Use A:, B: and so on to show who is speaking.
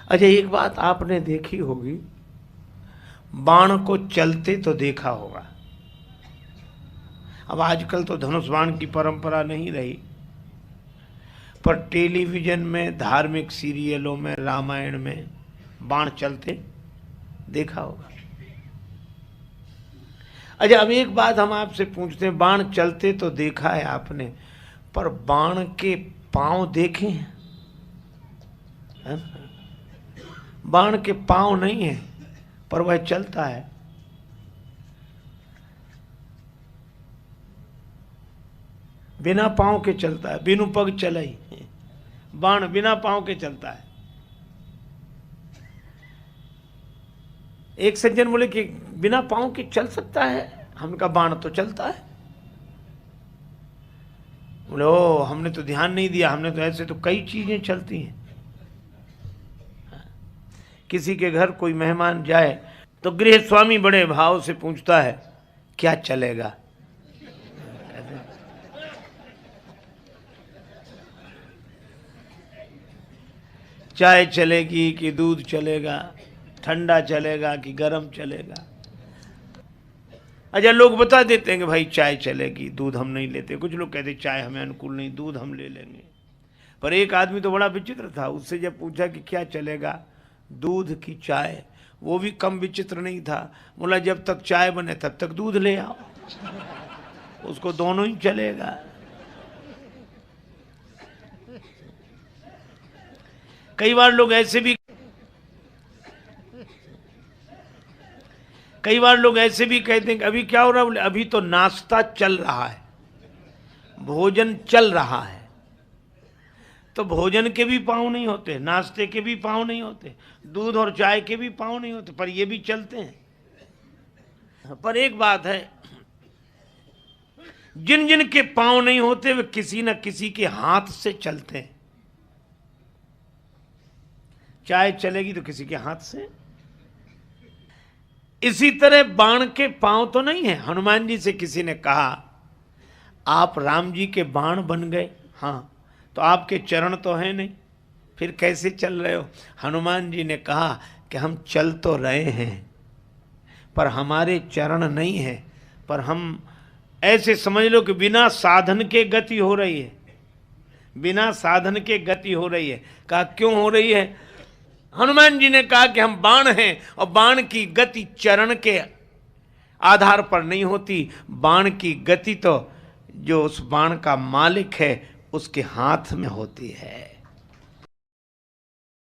A: अच्छा, एक बात आपने देखी होगी, बाण को चलते तो देखा होगा। अब आजकल तो धनुष बाण की परंपरा नहीं रही, पर टेलीविजन में, धार्मिक सीरियलों में, रामायण में बाण चलते देखा होगा। अच्छा, अब एक बात हम आपसे पूछते हैं, बाण चलते तो देखा है आपने, पर बाण के पांव देखे हैं? बाण के पांव नहीं है, पर वह चलता है। बिना पांव के चलता है, बिनु पग चलाई। बाण बिना पांव के चलता है। एक सज्जन बोले कि बिना पांव के चल सकता है? हमने कहा बाण तो चलता है। बोले ओ, हमने तो ध्यान नहीं दिया, हमने तो ऐसे तो कई चीजें चलती हैं। किसी के घर कोई मेहमान जाए तो गृह स्वामी बड़े भाव से पूछता है, क्या चलेगा? चाय चलेगी कि दूध चलेगा, ठंडा चलेगा कि गर्म चलेगा? अच्छा, लोग बता देते हैं कि भाई चाय चलेगी, दूध हम नहीं लेते। कुछ लोग कहते चाय हमें अनुकूल नहीं, दूध हम ले लेंगे। पर एक आदमी तो बड़ा विचित्र था, उससे जब पूछा कि क्या चलेगा, दूध की चाय, वो भी कम विचित्र नहीं था। बोला जब तक चाय बने तब तक दूध ले आओ, उसको दोनों ही चलेगा। कई बार लोग ऐसे भी कहते हैं कि अभी क्या हो रहा है? बोले अभी तो नाश्ता चल रहा है, भोजन चल रहा है। तो भोजन के भी पांव नहीं होते, नाश्ते के भी पांव नहीं होते, दूध और चाय के भी पांव नहीं होते, पर ये भी चलते हैं। पर एक बात है, जिन जिन के पांव नहीं होते वे किसी न किसी के हाथ से चलते हैं। चाय चलेगी तो किसी के हाथ से। इसी तरह बाण के पांव तो नहीं है। हनुमान जी से किसी ने कहा आप राम जी के बाण बन गए। हाँ, तो आपके चरण तो हैं नहीं, फिर कैसे चल रहे हो? हनुमान जी ने कहा कि हम चल तो रहे हैं, पर हमारे चरण नहीं है, पर हम ऐसे समझ लो कि बिना साधन के गति हो रही है, बिना साधन के गति हो रही है। कहा क्यों हो रही है? हनुमान जी ने कहा कि हम बाण हैं, और बाण की गति चरण के आधार पर नहीं होती। बाण की गति तो जो उस बाण का मालिक है उसके हाथ में होती है।